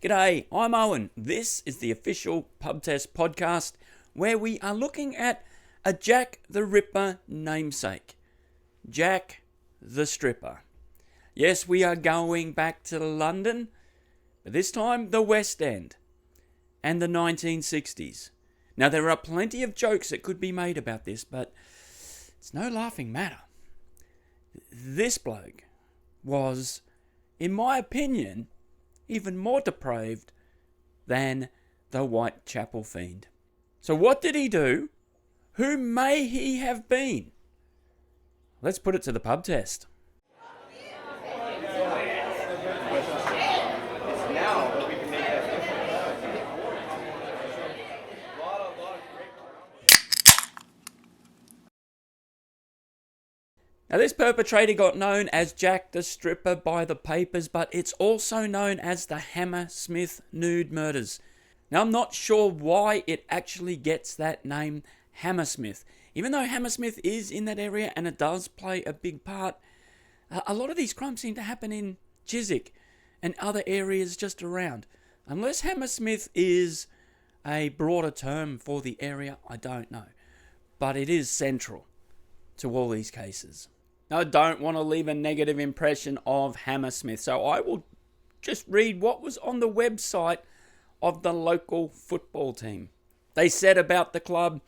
G'day, I'm Owen. This is the official Pub Test podcast where we are looking at a Jack the Ripper namesake. Jack the Stripper. Yes, we are going back to London, but this time the West End and the 1960s. Now there are plenty of jokes that could be made about this, but it's no laughing matter. This bloke was, in my opinion, even more depraved than the Whitechapel Fiend. So what did he do? Who may he have been? Let's put it to the pub test. Now this perpetrator got known as Jack the Stripper by the papers, but it's also known as the Hammersmith nude murders. Now I'm not sure why it actually gets that name, Hammersmith. Even though Hammersmith is in that area and it does play a big part, a lot of these crimes seem to happen in Chiswick and other areas just around. Unless Hammersmith is a broader term for the area, I don't know. But it is central to all these cases. Now, I don't want to leave a negative impression of Hammersmith, so I will just read what was on the website of the local football team. They said about the club,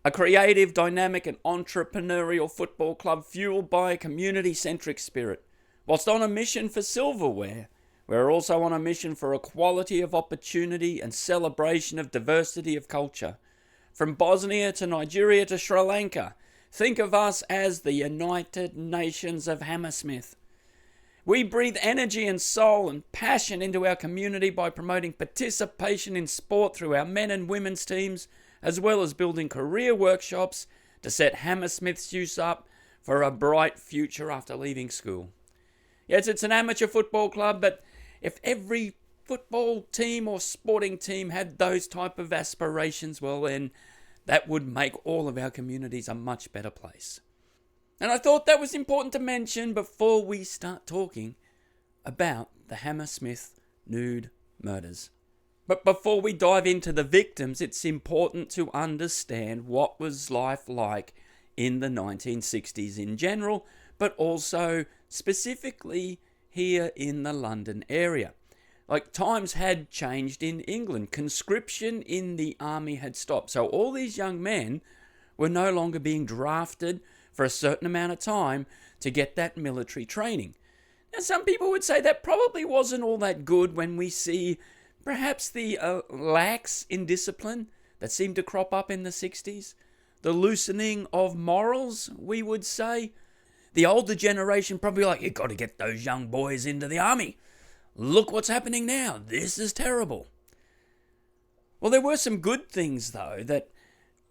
a creative, dynamic and entrepreneurial football club fueled by a community-centric spirit. Whilst on a mission for silverware, we're also on a mission for equality of opportunity and celebration of diversity of culture. From Bosnia to Nigeria to Sri Lanka, think of us as the United Nations of Hammersmith. We breathe energy and soul and passion into our community by promoting participation in sport through our men and women's teams, as well as building career workshops to set Hammersmith's youth up for a bright future after leaving school. Yes, it's an amateur football club, but if every football team or sporting team had those type of aspirations, well then, that would make all of our communities a much better place. And I thought that was important to mention before we start talking about the Hammersmith nude murders. But before we dive into the victims, it's important to understand what was life like in the 1960s in general, but also specifically here in the London area. Like, times had changed in England. Conscription in the army had stopped. So all these young men were no longer being drafted for a certain amount of time to get that military training. Now, some people would say that probably wasn't all that good when we see perhaps the lax in discipline that seemed to crop up in the 60s. The loosening of morals, we would say. The older generation probably like, you've got to get those young boys into the army. Look what's happening now. This is terrible. Well, there were some good things, though, that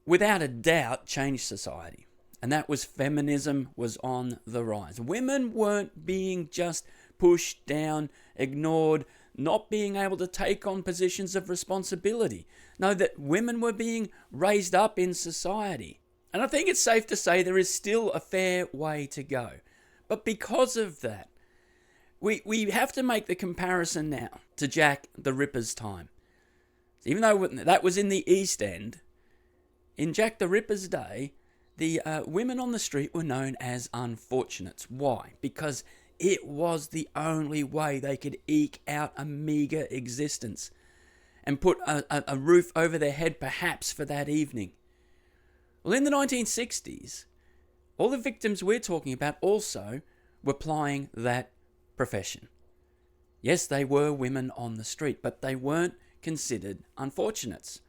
without a doubt changed society. And that was feminism was on the rise. Women weren't being just pushed down, ignored, not being able to take on positions of responsibility. No, that women were being raised up in society. And I think it's safe to say there is still a fair way to go. But because of that, we have to make the comparison now to Jack the Ripper's time. Even though that was in the East End, in Jack the Ripper's day, the women on the street were known as unfortunates. Why? Because it was the only way they could eke out a meagre existence and put a roof over their head perhaps for that evening. Well, in the 1960s, all the victims we're talking about also were plying that profession. Yes, they were women on the street, but they weren't considered unfortunates.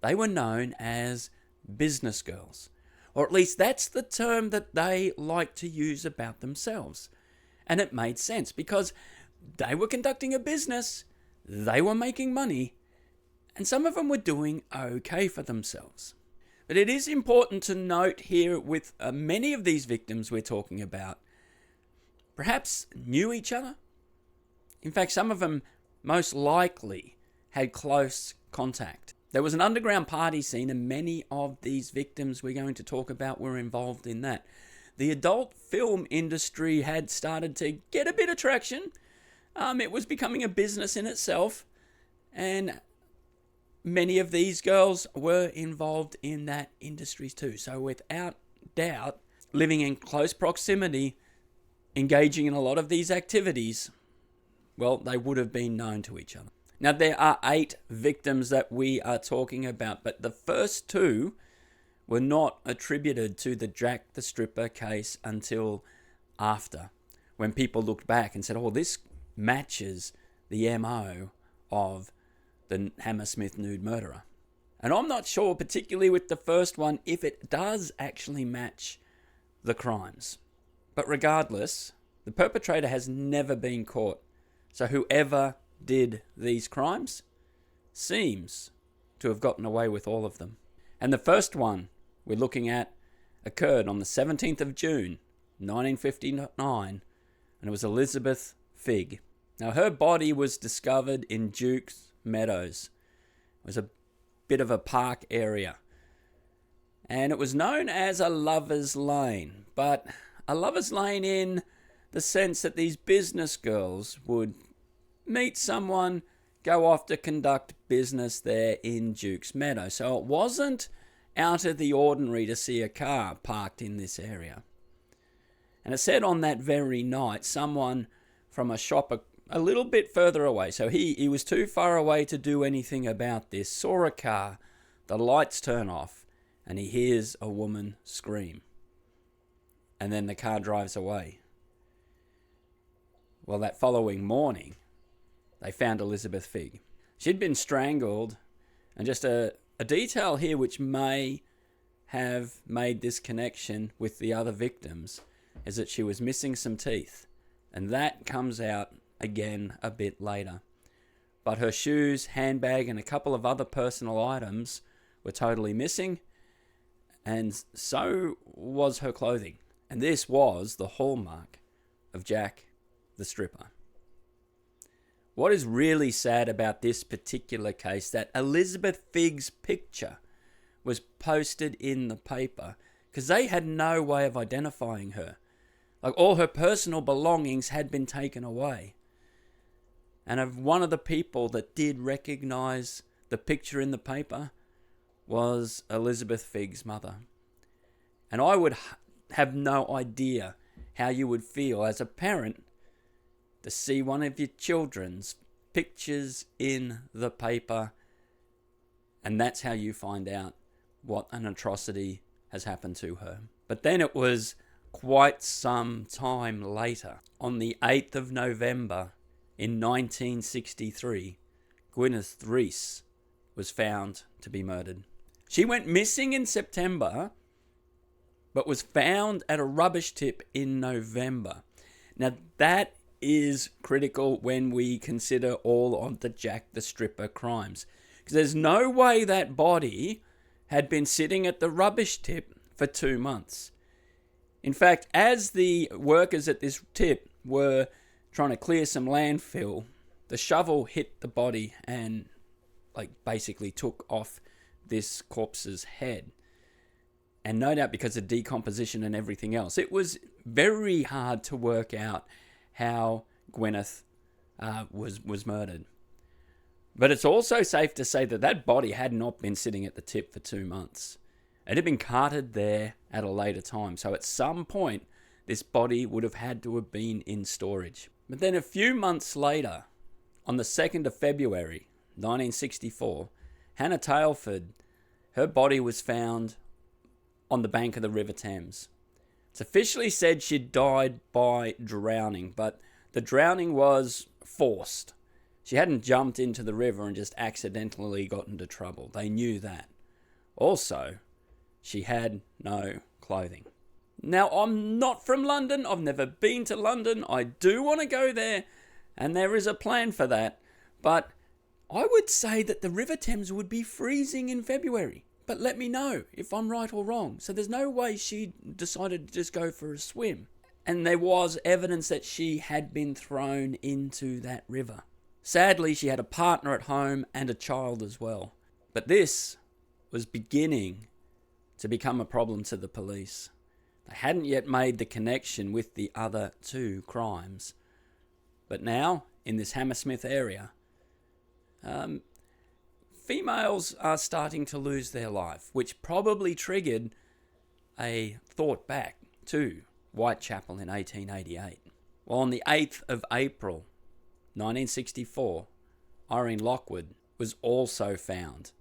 They were known as business girls, or at least that's the term that they like to use about themselves. And it made sense because they were conducting a business, they were making money, and some of them were doing okay for themselves. But it is important to note here with many of these victims we're talking about, perhaps knew each other. In fact, some of them most likely had close contact. There was an underground party scene and many of these victims we're going to talk about were involved in that. The adult film industry had started to get a bit of traction. It was becoming a business in itself. And many of these girls were involved in that industry too. So without doubt, living in close proximity, engaging in a lot of these activities, well, they would have been known to each other. Now, there are 8 victims that we are talking about, but the first 2 were not attributed to the Jack the Stripper case until after, when people looked back and said, oh, this matches the MO of the Hammersmith nude murderer. And I'm not sure, particularly with the first one, if it does actually match the crimes. But regardless, the perpetrator has never been caught. So whoever did these crimes seems to have gotten away with all of them. And the first one we're looking at occurred on the 17th of June, 1959, and it was Elizabeth Figg. Now, her body was discovered in Duke's Meadows. It was a bit of a park area. And it was known as a lover's lane, but a lover's lane in the sense that these business girls would meet someone, go off to conduct business there in Duke's Meadow. So it wasn't out of the ordinary to see a car parked in this area. And it said on that very night, someone from a shop a little bit further away, so he was too far away to do anything about this, saw a car, the lights turn off, and he hears a woman scream. And then the car drives away. Well, that following morning, they found Elizabeth Figg. She'd been strangled, and just a detail here which may have made this connection with the other victims is that she was missing some teeth, and that comes out again a bit later. But her shoes, handbag, and a couple of other personal items were totally missing, and so was her clothing. And this was the hallmark of Jack the Stripper. What is really sad about this particular case, that Elizabeth Figg's picture was posted in the paper because they had no way of identifying her. Like, all her personal belongings had been taken away. And of one of the people that did recognize the picture in the paper was Elizabeth Figg's mother. And I would have no idea how you would feel as a parent to see one of your children's pictures in the paper, and that's how you find out what an atrocity has happened to her. But then it was quite some time later, on the 8th of November in 1963, Gwyneth Reese was found to be murdered. She went missing in September, but was found at a rubbish tip in November. Now, that is critical when we consider all of the Jack the Stripper crimes, because there's no way that body had been sitting at the rubbish tip for 2 months. In fact, as the workers at this tip were trying to clear some landfill, the shovel hit the body and basically took off this corpse's head. And no doubt because of decomposition and everything else, it was very hard to work out how Gwyneth was murdered. But it's also safe to say that that body had not been sitting at the tip for 2 months. It had been carted there at a later time. So at some point, this body would have had to have been in storage. But then a few months later, on the 2nd of February, 1964, Hannah Tailford, her body was found on the bank of the River Thames. It's officially said she died by drowning, but the drowning was forced. She hadn't jumped into the river and just accidentally got into trouble. They knew that. Also, she had no clothing. Now, I'm not from London. I've never been to London. I do want to go there, and there is a plan for that. But I would say that the River Thames would be freezing in February. But let me know if I'm right or wrong. So there's no way she decided to just go for a swim. And there was evidence that she had been thrown into that river. Sadly, she had a partner at home and a child as well. But this was beginning to become a problem to the police. They hadn't yet made the connection with the other 2 crimes. But now, in this Hammersmith area, females are starting to lose their life, which probably triggered a thought back to Whitechapel in 1888. Well, on the 8th of April, 1964, Irene Lockwood was also found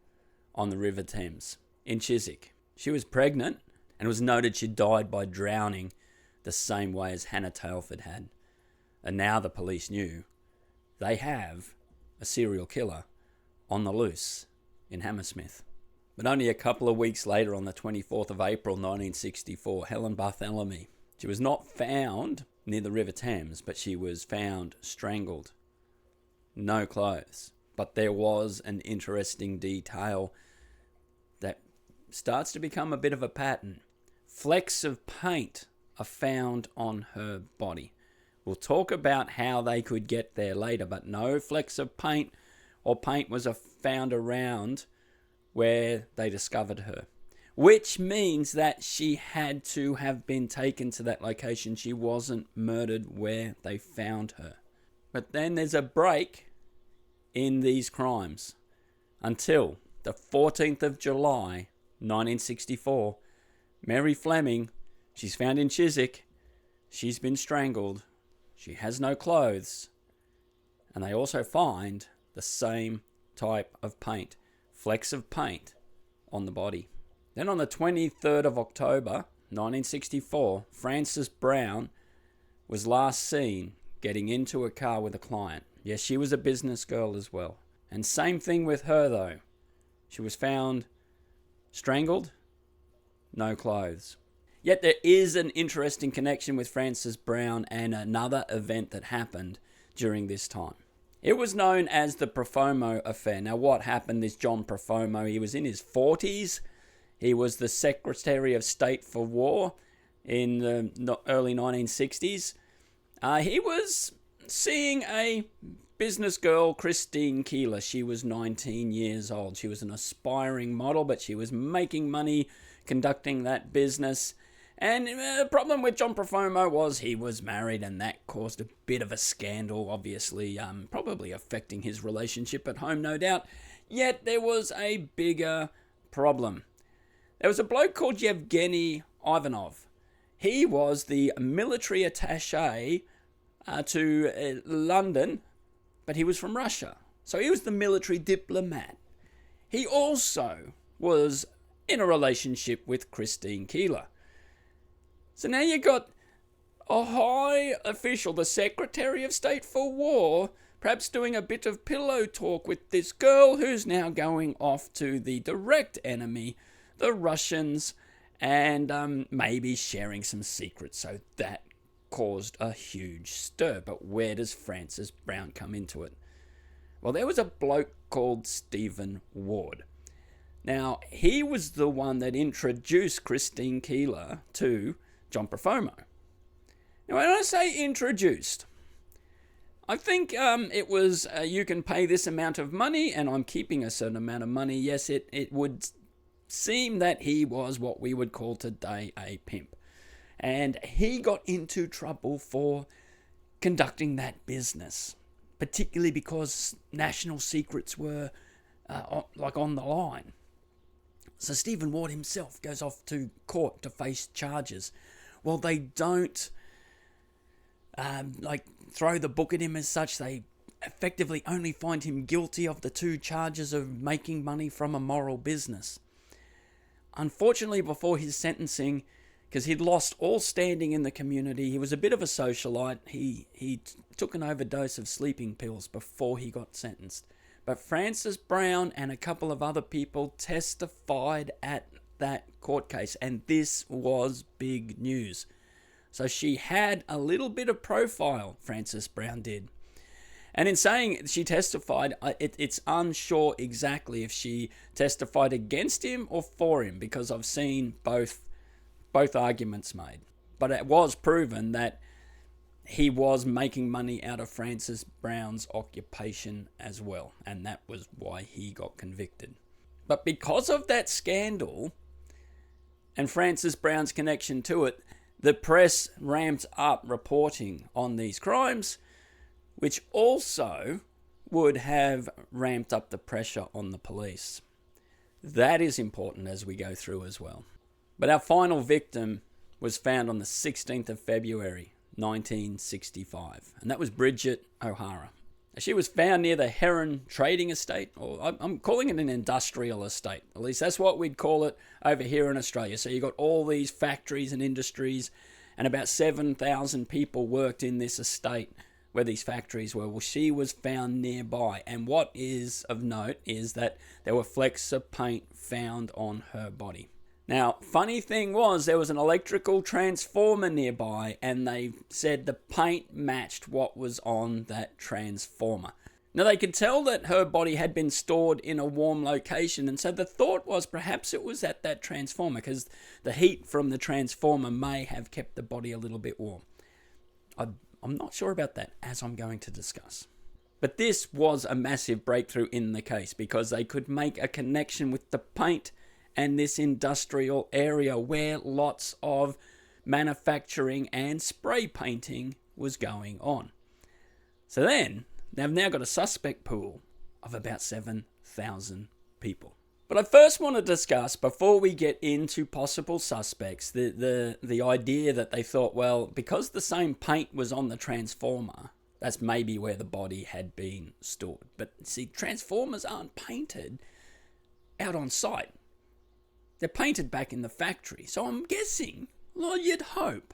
on the River Thames in Chiswick. She was pregnant and was noted she died by drowning the same way as Hannah Tailford had. And now the police knew they have a serial killer on the loose in Hammersmith. But only a couple of weeks later, on the 24th of April 1964, Helen Bartholomew, she was not found near the River Thames, but she was found strangled. No clothes. But there was an interesting detail that starts to become a bit of a pattern. Flecks of paint are found on her body. We'll talk about how they could get there later, but no flecks of paint or paint was found around where they discovered her, which means that she had to have been taken to that location. She wasn't murdered where they found her. But then there's a break in these crimes until the 14th of July 1964. Mary Fleming, she's found in Chiswick. She's been strangled. She has no clothes. And they also find the same type of paint, flecks of paint on the body. Then on the 23rd of October 1964, Frances Brown was last seen getting into a car with a client. Yes, she was a business girl as well. And same thing with her though. She was found strangled, no clothes. Yet there is an interesting connection with Frances Brown and another event that happened during this time. It was known as the Profumo affair. Now what happened, this John Profumo, he was in his 40s. He was the Secretary of State for War in the early 1960s. He was seeing a business girl, Christine Keeler. She was 19 years old. She was an aspiring model, but she was making money conducting that business. And the problem with John Profumo was he was married, and that caused a bit of a scandal, obviously, probably affecting his relationship at home, no doubt. Yet there was a bigger problem. There was a bloke called Yevgeny Ivanov. He was the military attaché to London, but he was from Russia. So he was the military diplomat. He also was in a relationship with Christine Keeler. So now you got a high official, the Secretary of State for War, perhaps doing a bit of pillow talk with this girl who's now going off to the direct enemy, the Russians, and maybe sharing some secrets. So that caused a huge stir. But where does Frances Brown come into it? Well, there was a bloke called Stephen Ward. Now, he was the one that introduced Christine Keeler to John Profumo. Now, when I say introduced, I think it was, you can pay this amount of money and I'm keeping a certain amount of money. Yes, it would seem that he was what we would call today a pimp. And he got into trouble for conducting that business, particularly because national secrets were on the line. So Stephen Ward himself goes off to court to face charges. Well, they don't throw the book at him as such. They effectively only find him guilty of the 2 charges of making money from a moral business. Unfortunately, before his sentencing, because he'd lost all standing in the community, he was a bit of a socialite. He took an overdose of sleeping pills before he got sentenced. But Frances Brown and a couple of other people testified at that court case, and this was big news. So she had a little bit of profile, Frances Brown did. And in saying she testified, it's unsure exactly if she testified against him or for him, because I've seen both arguments made. But it was proven that he was making money out of Frances Brown's occupation as well, and that was why he got convicted. But because of that scandal and Frances Brown's connection to it, the press ramped up reporting on these crimes, which also would have ramped up the pressure on the police. That is important as we go through as well. But our final victim was found on the 16th of February, 1965, and that was Bridget O'Hara. She was found near the Heron Trading Estate, or I'm calling it an industrial estate. At least that's what we'd call it over here in Australia. So you got all these factories and industries, and about 7,000 people worked in this estate where these factories were. Well, she was found nearby, and what is of note is that there were flecks of paint found on her body. Now, funny thing was, there was an electrical transformer nearby, and they said the paint matched what was on that transformer. Now, they could tell that her body had been stored in a warm location, and so the thought was perhaps it was at that transformer, because the heat from the transformer may have kept the body a little bit warm. I'm not sure about that, as I'm going to discuss. But this was a massive breakthrough in the case, because they could make a connection with the paint and this industrial area where lots of manufacturing and spray painting was going on. So then, they've now got a suspect pool of about 7,000 people. But I first want to discuss, before we get into possible suspects, the idea that they thought, well, because the same paint was on the transformer, that's maybe where the body had been stored. But see, transformers aren't painted out on site. They're painted back in the factory. So I'm guessing, well, you'd hope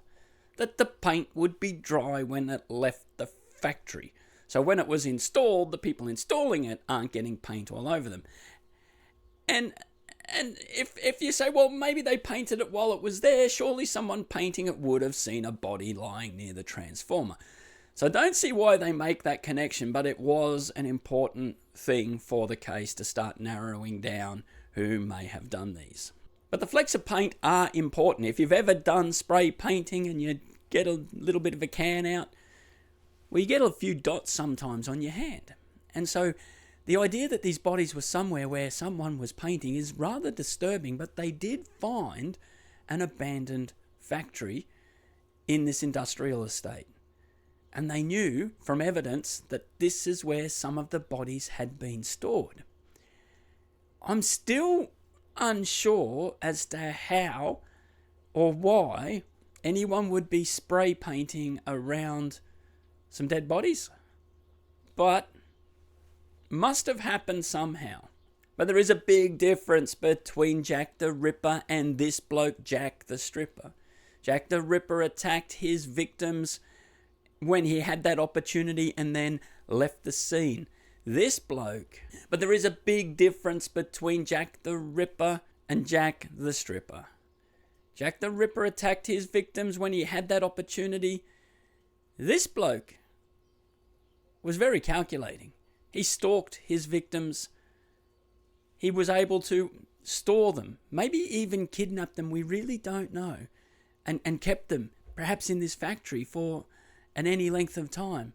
that the paint would be dry when it left the factory. So when it was installed, the people installing it aren't getting paint all over them. And if you say, well, maybe they painted it while it was there, surely someone painting it would have seen a body lying near the transformer. So I don't see why they make that connection, but it was an important thing for the case to start narrowing down who may have done these. But the flecks of paint are important. If you've ever done spray painting and you get a little bit of a can out, well, you get a few dots sometimes on your hand. And so the idea that these bodies were somewhere where someone was painting is rather disturbing, but they did find an abandoned factory in this industrial estate. And they knew from evidence that this is where some of the bodies had been stored. I'm still unsure as to how or why anyone would be spray painting around some dead bodies, but must have happened somehow. But there is a big difference between Jack the Ripper and this bloke, Jack the Stripper. Jack the Ripper attacked his victims when he had that opportunity and then left the scene. This bloke. But there is a big difference between Jack the Ripper and Jack the Stripper. Jack the Ripper attacked his victims when he had that opportunity. This bloke was very calculating. He stalked his victims. He was able to store them, maybe even kidnap them, we really don't know, and kept them perhaps in this factory for any length of time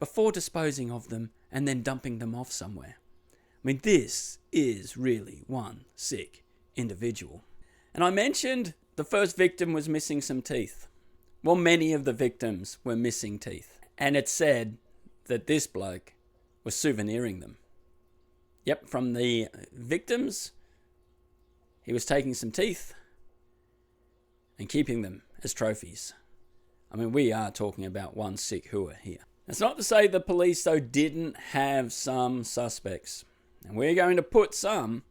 before disposing of them and then dumping them off somewhere. I mean, this is really one sick individual. And I mentioned the first victim was missing some teeth. Well, many of the victims were missing teeth. And it said that this bloke was souveniring them. Yep, from the victims, he was taking some teeth and keeping them as trophies. I mean, we are talking about one sick hooer here. That's not to say the police, though, didn't have some suspects. And we're going to put some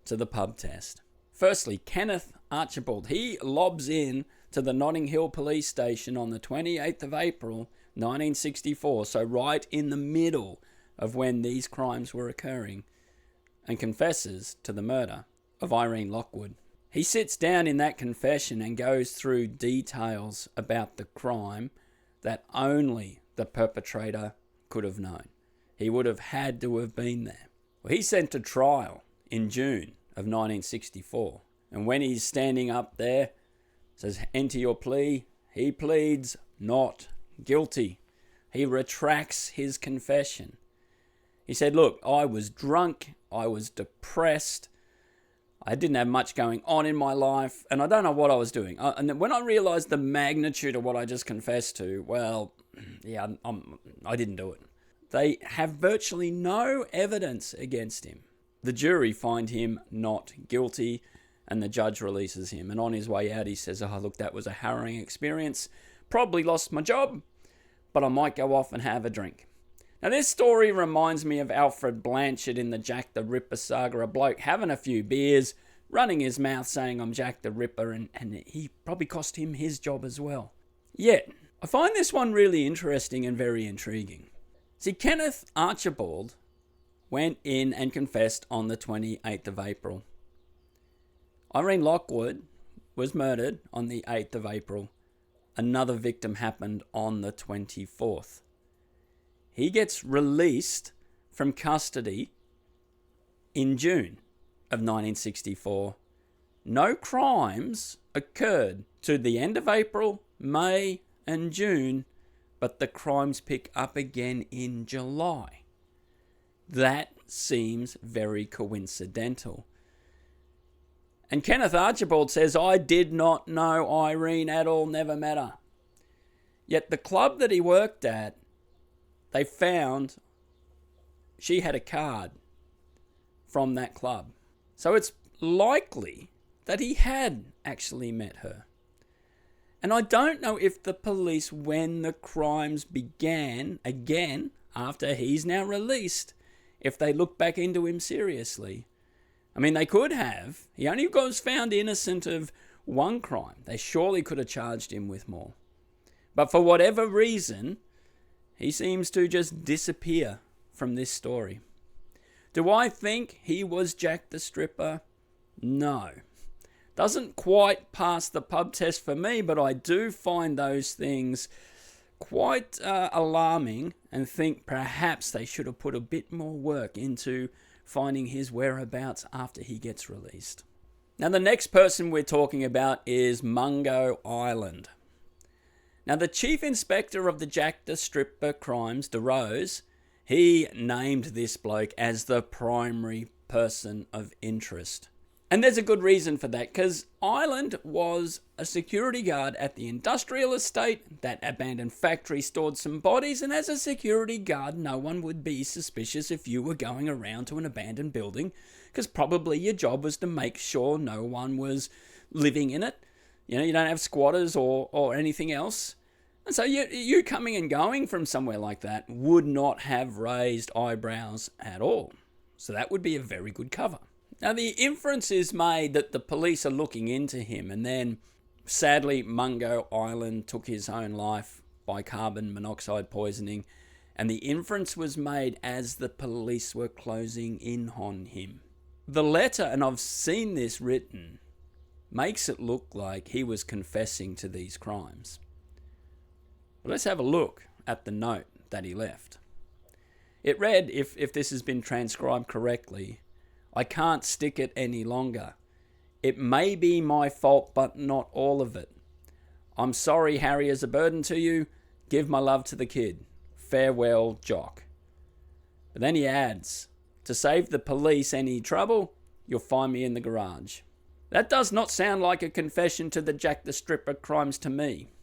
to the pub test. Firstly, Kenneth Archibald. He lobs in to the Notting Hill police station on the 28th of April, 1964. So right in the middle of when these crimes were occurring, and confesses to the murder of Irene Lockwood. He sits down in that confession and goes through details about the crime that only the perpetrator could have known. He would have had to have been there. Well, he's sent to trial in June of 1964. And when he's standing up there, says, "Enter your plea," he pleads not guilty. He retracts his confession. He said, "Look, I was drunk, I was depressed, I didn't have much going on in my life, and I don't know what I was doing. And when I realized the magnitude of what I just confessed to, well, yeah, I didn't do it." They have virtually no evidence against him. The jury find him not guilty, and the judge releases him. And on his way out, he says, "Oh, look, that was a harrowing experience. Probably lost my job, but I might go off and have a drink." Now, this story reminds me of Alfred Blanchard in the Jack the Ripper saga, a bloke having a few beers, running his mouth saying, "I'm Jack the Ripper," and he probably cost him his job as well. Yet, I find this one really interesting and very intriguing. See, Kenneth Archibald went in and confessed on the 28th of April. Irene Lockwood was murdered on the 8th of April. Another victim happened on the 24th. He gets released from custody in June of 1964. No crimes occurred to the end of April, May, and June, but the crimes pick up again in July. That seems very coincidental. And Kenneth Archibald says, "I did not know Irene at all, never met her." Yet the club that he worked at, they found she had a card from that club. So it's likely that he had actually met her. And I don't know if the police, when the crimes began, again, after he's now released, if they look back into him seriously. I mean, they could have. He only was found innocent of one crime. They surely could have charged him with more. But for whatever reason, he seems to just disappear from this story. Do I think he was Jack the Stripper? No. Doesn't quite pass the pub test for me, but I do find those things quite alarming and think perhaps they should have put a bit more work into finding his whereabouts after he gets released. Now, the next person we're talking about is Mungo Ireland. Now, the chief inspector of the Jack the Stripper crimes, DeRose, he named this bloke as the primary person of interest. And there's a good reason for that, because Ireland was a security guard at the industrial estate. That abandoned factory stored some bodies, and as a security guard, no one would be suspicious if you were going around to an abandoned building, because probably your job was to make sure no one was living in it. You know, you don't have squatters or anything else. And so you coming and going from somewhere like that would not have raised eyebrows at all. So that would be a very good cover. Now, the inference is made that the police are looking into him, and then, sadly, Mungo Ireland took his own life by carbon monoxide poisoning, and the inference was made as the police were closing in on him. The letter, and I've seen this written, makes it look like he was confessing to these crimes. But let's have a look at the note that he left. It read, if this has been transcribed correctly, "I can't stick it any longer. It may be my fault, but not all of it. I'm sorry Harry is a burden to you. Give my love to the kid. Farewell, Jock." But then he adds, "To save the police any trouble, you'll find me in the garage." That does not sound like a confession to the Jack the Stripper crimes to me.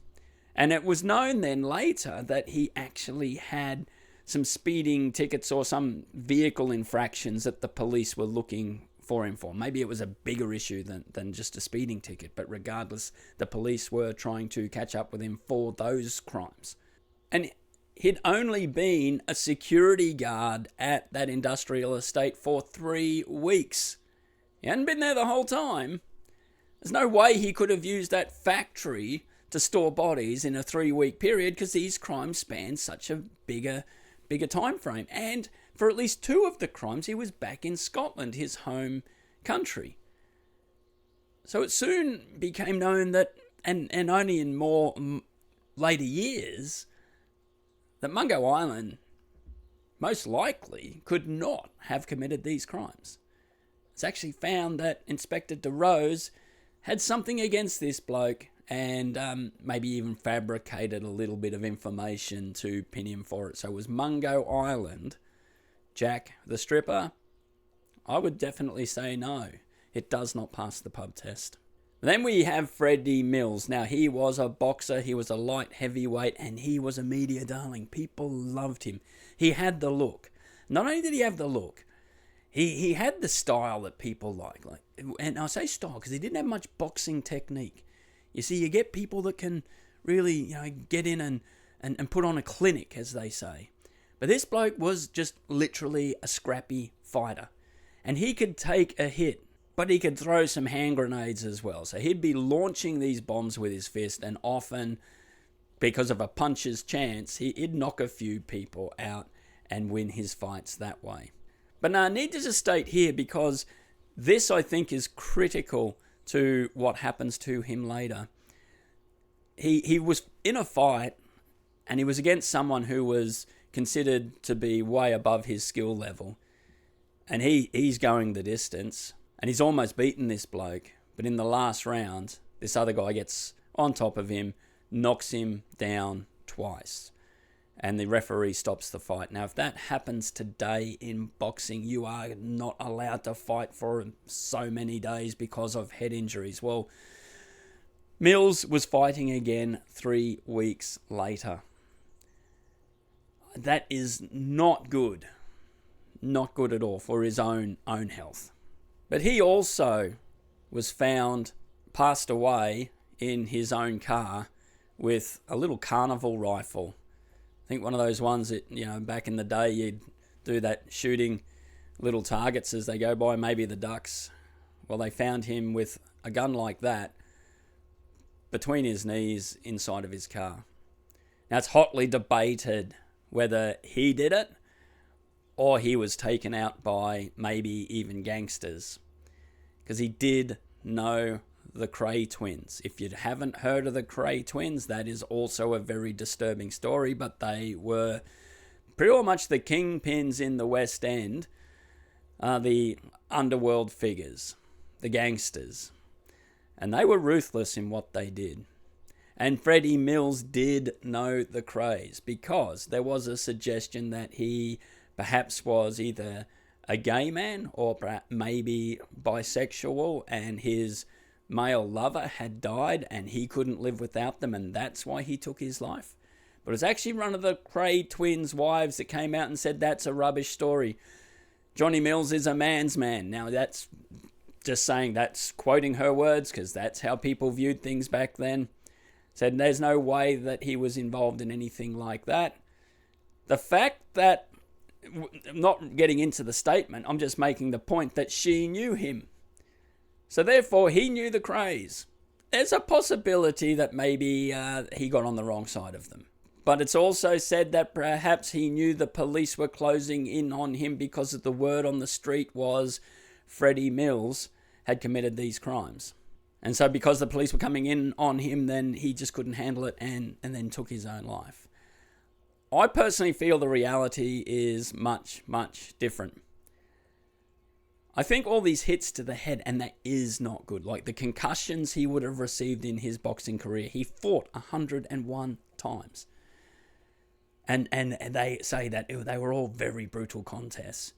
And it was known then later that he actually had some speeding tickets or some vehicle infractions that the police were looking for him for. Maybe it was a bigger issue than just a speeding ticket, but regardless, the police were trying to catch up with him for those crimes. And he'd only been a security guard at that industrial estate for 3 weeks. He hadn't been there the whole time. There's no way he could have used that factory to store bodies in a 3-week period, because these crimes span such a bigger time frame. And for at least 2 of the crimes, he was back in Scotland, his home country. So it soon became known that, and only in more later years, that Mungo Ireland most likely could not have committed these crimes. It's actually found that Inspector DeRose had something against this bloke, and maybe even fabricated a little bit of information to pin him for it. So was Mungo Ireland Jack the Stripper? I would definitely say no. It does not pass the pub test. Then we have Freddy Mills. Now, he was a boxer, he was a light heavyweight, and he was a media darling. People loved him. He had the look. Not only did he have the look, he had the style that people like. And I say style because he didn't have much boxing technique. You see, you get people that can really, get in and put on a clinic, as they say. But this bloke was just literally a scrappy fighter. And he could take a hit, but he could throw some hand grenades as well. So he'd be launching these bombs with his fist, and often, because of a puncher's chance, he'd knock a few people out and win his fights that way. But now I need to just state here, because this, I think, is critical to what happens to him later. He was in a fight, and he was against someone who was considered to be way above his skill level. And he's going the distance, and he's almost beaten this bloke. But in the last round, this other guy gets on top of him, knocks him down twice, and the referee stops the fight. Now, if that happens today in boxing, you are not allowed to fight for so many days because of head injuries. Well, Mills was fighting again 3 weeks later. That is not good. Not good at all for his own health. But he also was found passed away in his own car with a little carnival rifle. I think one of those ones that, back in the day you'd do that shooting little targets as they go by, maybe the ducks. Well, they found him with a gun like that between his knees inside of his car. Now, it's hotly debated whether he did it or he was taken out by maybe even gangsters, because he did know the Kray twins. If you haven't heard of the Kray twins, that is also a very disturbing story, but they were pretty much the kingpins in the West End, the underworld figures, the gangsters, and they were ruthless in what they did. And Freddy Mills did know the Krays, because there was a suggestion that he perhaps was either a gay man or perhaps maybe bisexual, and his male lover had died and he couldn't live without them, and that's why he took his life. But it was actually one of the Kray twins' wives that came out and said that's a rubbish story. Johnny Mills is a man's man. Now, that's just saying, that's quoting her words, because that's how people viewed things back then. Said there's no way that he was involved in anything like that. The fact that, I'm not getting into the statement, I'm just making the point that she knew him. So therefore, he knew the Krays. There's a possibility that maybe he got on the wrong side of them. But it's also said that perhaps he knew the police were closing in on him, because the word on the street was Freddy Mills had committed these crimes. And so because the police were coming in on him, then he just couldn't handle it and then took his own life. I personally feel the reality is much, much different. I think all these hits to the head, and that is not good. Like the concussions he would have received in his boxing career. He fought 101 times. And they say that they were all very brutal contests.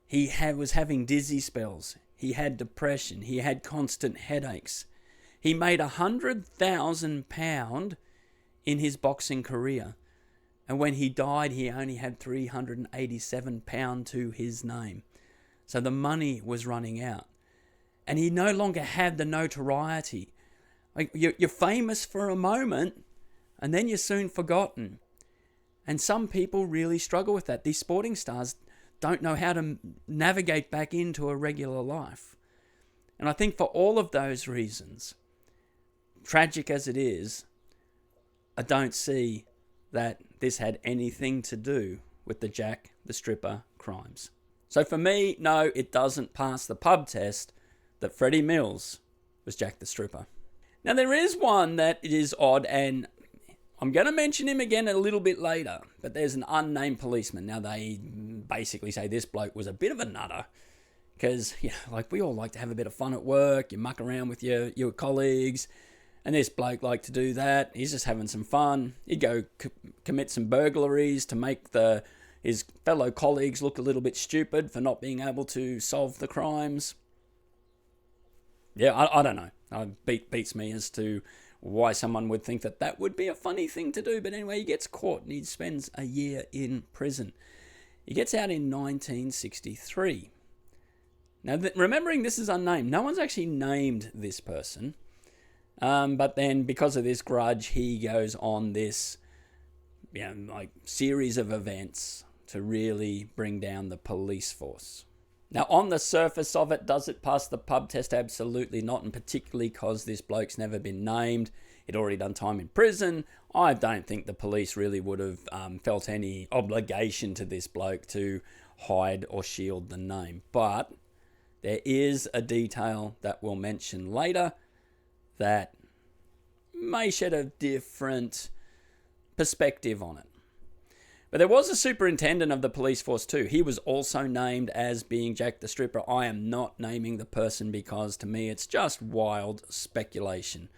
He was having dizzy spells. He had depression. He had constant headaches. He made £100,000 in his boxing career. And when he died, he only had £387 to his name. So the money was running out. And he no longer had the notoriety. Like you're famous for a moment, and then you're soon forgotten. And some people really struggle with that. These sporting stars don't know how to navigate back into a regular life. And I think for all of those reasons, tragic as it is, I don't see that this had anything to do with the Jack the Stripper crimes. So for me, no, it doesn't pass the pub test that Freddy Mills was Jack the Stripper. Now there is one that is odd, and I'm going to mention him again a little bit later, but there's an unnamed policeman. Now they basically say this bloke was a bit of a nutter, because like we all like to have a bit of fun at work, you muck around with your colleagues, and this bloke liked to do that. He's just having some fun. He'd go commit some burglaries to make his fellow colleagues look a little bit stupid for not being able to solve the crimes. Yeah, I don't know. Beats me as to why someone would think that that would be a funny thing to do. But anyway, he gets caught and he spends a year in prison. He gets out in 1963. Now, remembering this is unnamed, no one's actually named this person. But then because of this grudge, he goes on this series of events to really bring down the police force. Now, on the surface of it, does it pass the pub test? Absolutely not, and particularly because this bloke's never been named. He'd already done time in prison. I don't think the police really would have felt any obligation to this bloke to hide or shield the name. But there is a detail that we'll mention later that may shed a different perspective on it. But there was a superintendent of the police force too. He was also named as being Jack the Stripper. I am not naming the person because to me it's just wild speculation.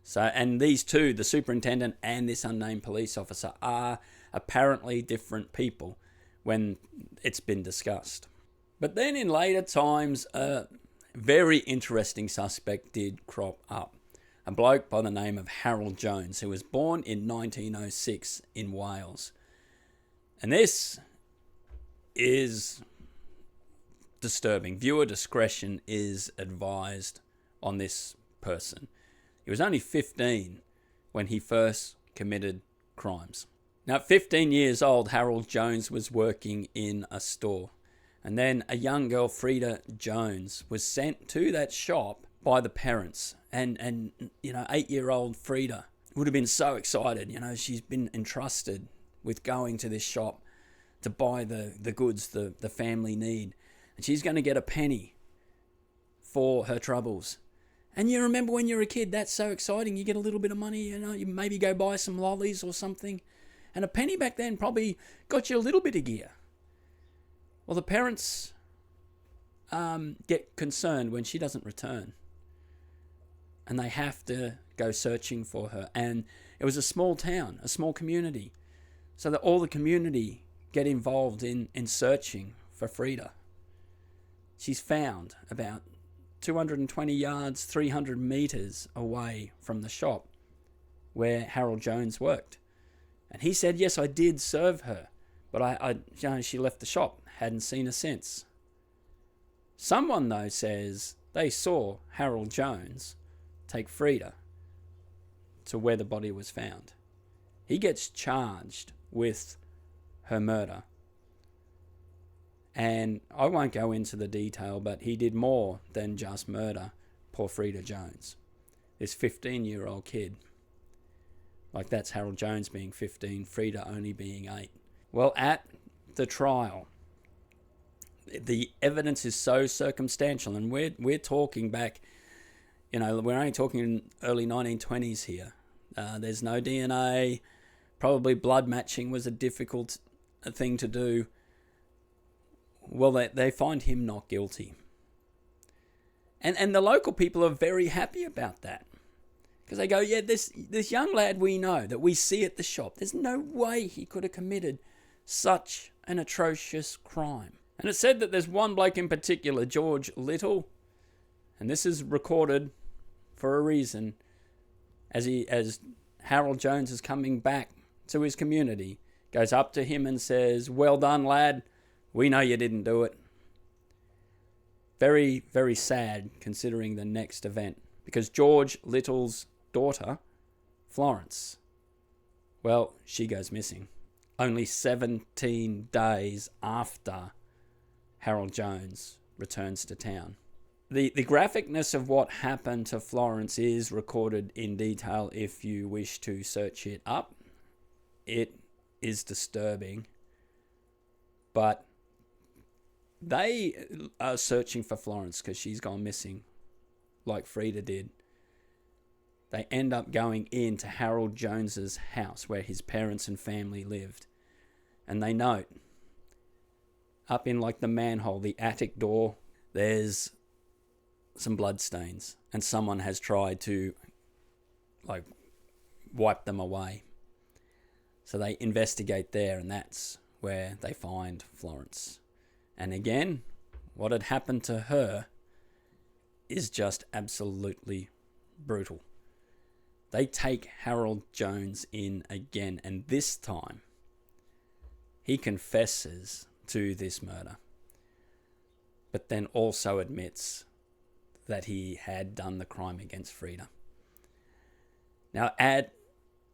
So, and these two, the superintendent and this unnamed police officer, are apparently different people when it's been discussed. But then in later times, a very interesting suspect did crop up. A bloke by the name of Harold Jones, who was born in 1906 in Wales. And this is disturbing. Viewer discretion is advised on this person. He was only 15 when he first committed crimes. Now, at 15 years old, Harold Jones was working in a store. And then a young girl, Frida Jones, was sent to that shop by the parents. And 8-year-old Frida would have been so excited. She's been entrusted with going to this shop to buy the goods the family need. And she's going to get a penny for her troubles. And you remember when you're a kid, that's so exciting. You get a little bit of money, you maybe go buy some lollies or something. And a penny back then probably got you a little bit of gear. Well, the parents get concerned when she doesn't return. And they have to go searching for her. And it was a small town, a small community. So that all the community get involved in searching for Frida. She's found about 220 yards, 300 meters away from the shop where Harold Jones worked. And he said, yes, I did serve her. But she left the shop, hadn't seen her since. Someone, though, says they saw Harold Jones take Frida to where the body was found. He gets charged with her murder. And I won't go into the detail, but he did more than just murder poor Frida Jones. This 15-year-old kid. Like, that's Harold Jones being 15, Frida only being 8. Well, at the trial, the evidence is so circumstantial, and we're talking back, we're only talking in early 1920s here. There's no DNA. Probably blood matching was a difficult thing to do. Well, they find him not guilty. And the local people are very happy about that. Because they go, yeah, this young lad we know, that we see at the shop, there's no way he could have committed such an atrocious crime. And it's said that there's one bloke in particular, George Little, and this is recorded for a reason, as Harold Jones is coming back to his community, goes up to him and says, well done, lad, we know you didn't do it. Very, very sad considering the next event, because George Little's daughter, Florence, well, she goes missing. Only 17 days after Harold Jones returns to town. The graphicness of what happened to Florence is recorded in detail if you wish to search it up. It is disturbing. But they are searching for Florence because she's gone missing, like Frida did. They end up going into Harold Jones's house where his parents and family lived. And they note, up in like the manhole, the attic door, there's some blood stains. And someone has tried to wipe them away. So they investigate there, and that's where they find Florence. And again, what had happened to her is just absolutely brutal. They take Harold Jones in again, and this time he confesses to this murder, but then also admits that he had done the crime against Frida. Now, as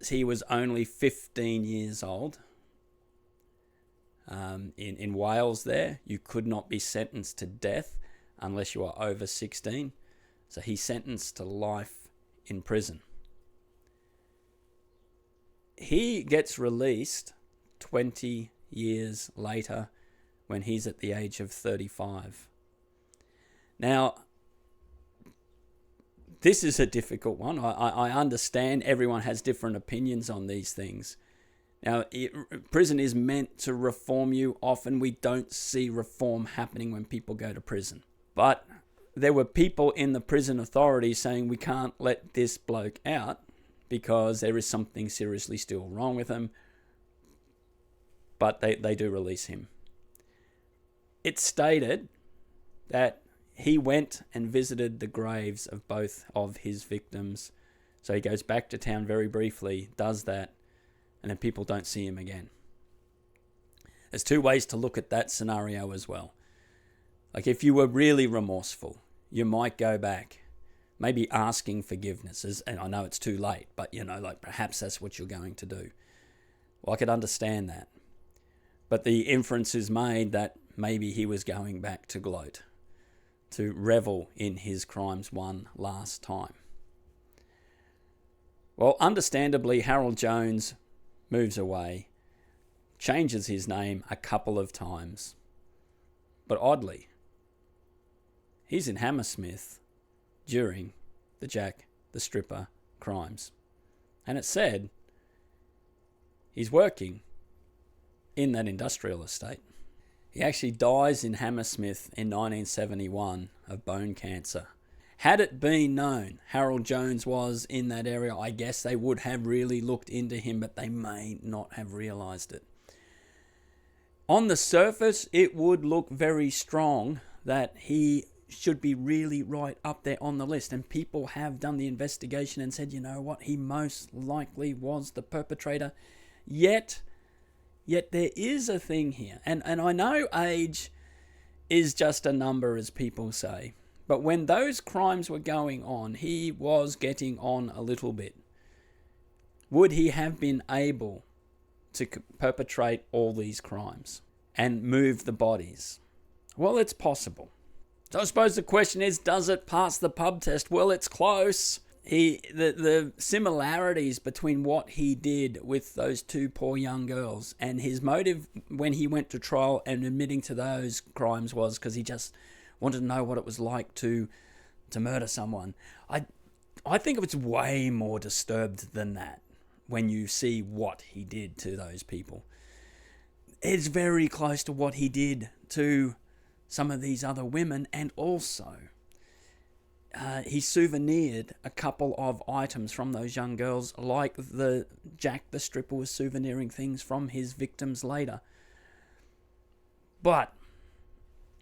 he was only 15 years old, in Wales there, you could not be sentenced to death unless you are over 16. So he's sentenced to life in prison. He gets released 20 years later when he's at the age of 35. Now, this is a difficult one. I understand everyone has different opinions on these things. Now, prison is meant to reform you. Often we don't see reform happening when people go to prison. But there were people in the prison authorities saying we can't let this bloke out because there is something seriously still wrong with him. But they do release him. It's stated that he went and visited the graves of both of his victims. So he goes back to town very briefly, does that, and then people don't see him again. There's two ways to look at that scenario as well. Like, if you were really remorseful, you might go back, maybe asking forgiveness. And I know it's too late, but, perhaps that's what you're going to do. Well, I could understand that. But the inference is made that maybe he was going back to gloat, to revel in his crimes one last time. Well, understandably, Harold Jones moves away, changes his name a couple of times. But oddly, he's in Hammersmith during the Jack the Stripper crimes. And it's said he's working in that industrial estate. He actually dies in Hammersmith in 1971 of bone cancer. Had it been known Harold Jones was in that area, I guess they would have really looked into him, but they may not have realised it. On the surface, it would look very strong that he should be really right up there on the list. And people have done the investigation and said, you know what, he most likely was the perpetrator. Yet there is a thing here. And I know age is just a number, as people say. But when those crimes were going on, he was getting on a little bit. Would he have been able to perpetrate all these crimes and move the bodies? Well, it's possible. So I suppose the question is, does it pass the pub test? Well, it's close. The similarities between what he did with those two poor young girls and his motive when he went to trial and admitting to those crimes was because he just wanted to know what it was like to murder someone. I think it's way more disturbed than that when you see what he did to those people. It's very close to what he did to some of these other women, and also he souvenired a couple of items from those young girls, like the Jack the Stripper was souveniring things from his victims later. But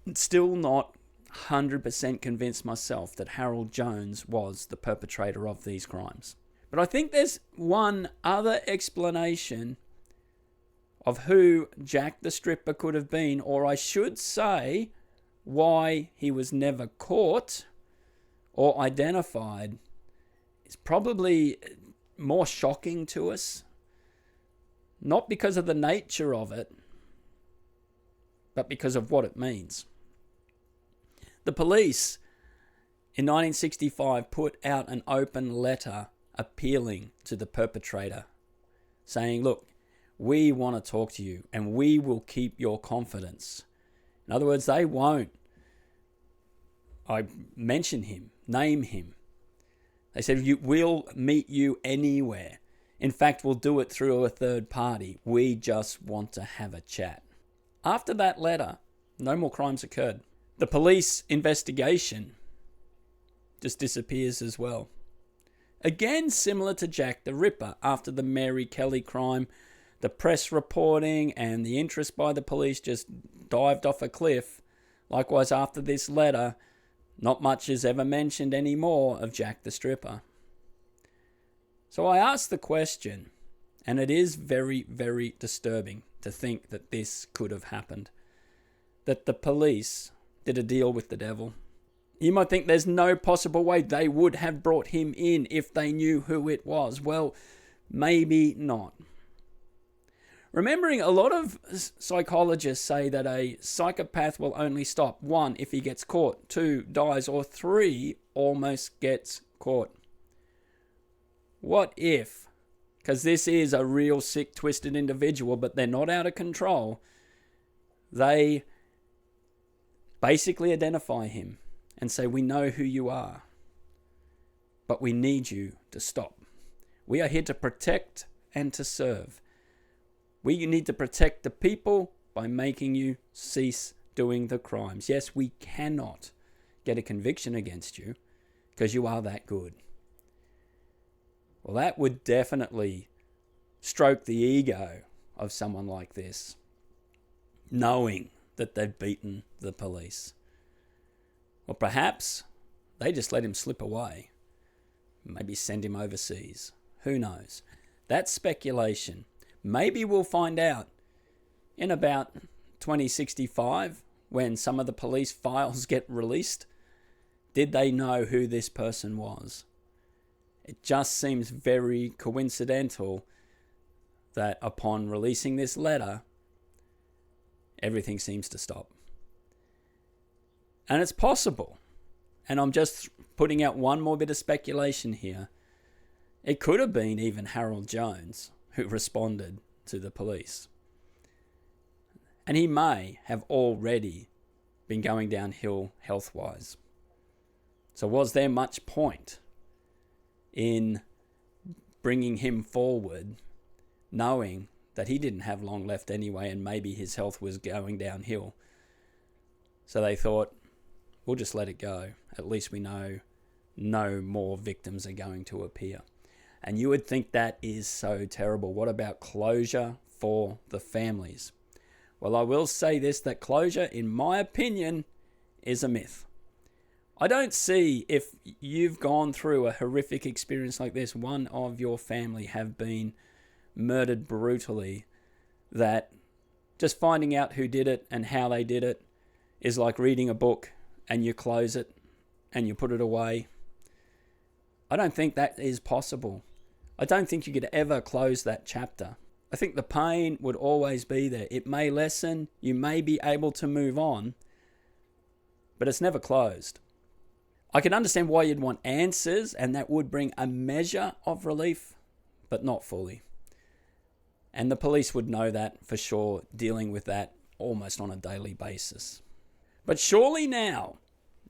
it's still not 100% convinced myself that Harold Jones was the perpetrator of these crimes. But I think there's one other explanation of who Jack the Stripper could have been, or I should say, why he was never caught or identified. Is probably more shocking to us, not because of the nature of it, but because of what it means. The police in 1965 put out an open letter appealing to the perpetrator, saying, look, we want to talk to you and we will keep your confidence. In other words, they won't mention him, name him. They said, we'll meet you anywhere. In fact, we'll do it through a third party. We just want to have a chat. After that letter, no more crimes occurred. The police investigation just disappears as well. Again, similar to Jack the Ripper, after the Mary Kelly crime, the press reporting and the interest by the police just dived off a cliff. Likewise, after this letter, not much is ever mentioned anymore of Jack the Stripper. So I asked the question, and it is very, very disturbing to think that this could have happened. That the police did a deal with the devil. You might think there's no possible way they would have brought him in if they knew who it was. Well, maybe not. Remembering, a lot of psychologists say that a psychopath will only stop, 1, if he gets caught, 2, dies, or 3, almost gets caught. What if, because this is a real sick, twisted individual, but they're not out of control, they basically identify him and say, we know who you are, but we need you to stop. We are here to protect and to serve. We need to protect the people by making you cease doing the crimes. Yes, we cannot get a conviction against you because you are that good. Well, that would definitely stroke the ego of someone like this, knowing that they've beaten the police. Or perhaps they just let him slip away. Maybe send him overseas. Who knows? That's speculation. Maybe we'll find out in about 2065 when some of the police files get released. Did they know who this person was? It just seems very coincidental that upon releasing this letter, everything seems to stop. And it's possible, and I'm just putting out one more bit of speculation here, it could have been even Harold Jones who responded to the police. And he may have already been going downhill health-wise. So was there much point in bringing him forward, knowing that he didn't have long left anyway and maybe his health was going downhill? So they thought, we'll just let it go. At least we know no more victims are going to appear. And you would think that is so terrible. What about closure for the families? Well, I will say this, that closure, in my opinion, is a myth. I don't see, if you've gone through a horrific experience like this, one of your family have been murdered brutally, that just finding out who did it and how they did it is like reading a book and you close it and you put it away. I don't think that is possible. I don't think you could ever close that chapter. I think the pain would always be there. It may lessen, you may be able to move on, but it's never closed. I can understand why you'd want answers, and that would bring a measure of relief, but not fully. And the police would know that for sure, dealing with that almost on a daily basis. But surely now,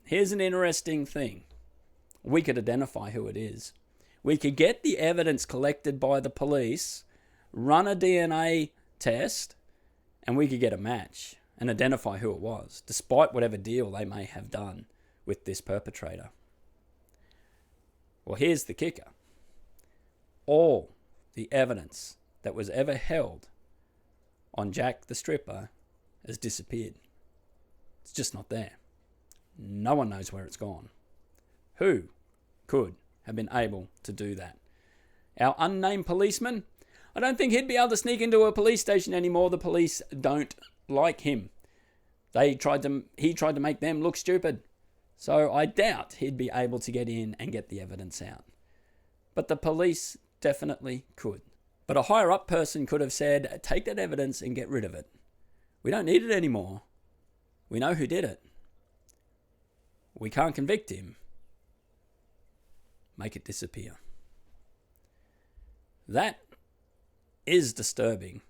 here's an interesting thing. We could identify who it is. We could get the evidence collected by the police, run a DNA test, and we could get a match and identify who it was, despite whatever deal they may have done with this perpetrator. Well, here's the kicker. All the evidence that was ever held on Jack the Stripper has disappeared. It's just not there. No one knows where it's gone. Who could have been able to do that? Our unnamed policeman? I don't think he'd be able to sneak into a police station anymore. The police don't like him. He tried to make them look stupid. So I doubt he'd be able to get in and get the evidence out. But the police definitely could. But a higher up person could have said, take that evidence and get rid of it. We don't need it anymore. We know who did it. We can't convict him. Make it disappear. That is disturbing.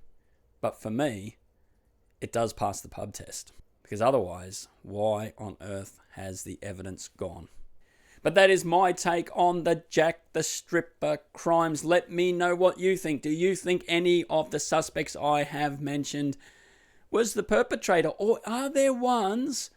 But for me, it does pass the pub test. Because otherwise, why on earth has the evidence gone? But that is my take on the Jack the Stripper crimes. Let me know what you think. Do you think any of the suspects I have mentioned was the perpetrator? Or are there ones,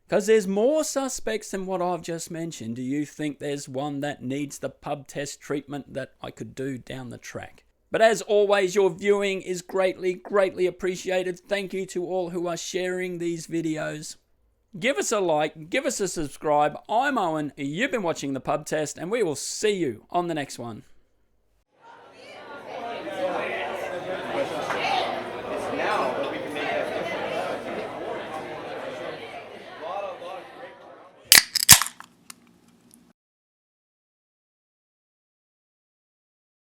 because there's more suspects than what I've just mentioned, do you think there's one that needs the pub test treatment that I could do down the track? But as always, your viewing is greatly, greatly appreciated. Thank you to all who are sharing these videos. Give us a like, give us a subscribe. I'm Owen, you've been watching the Pub Test, and we will see you on the next one.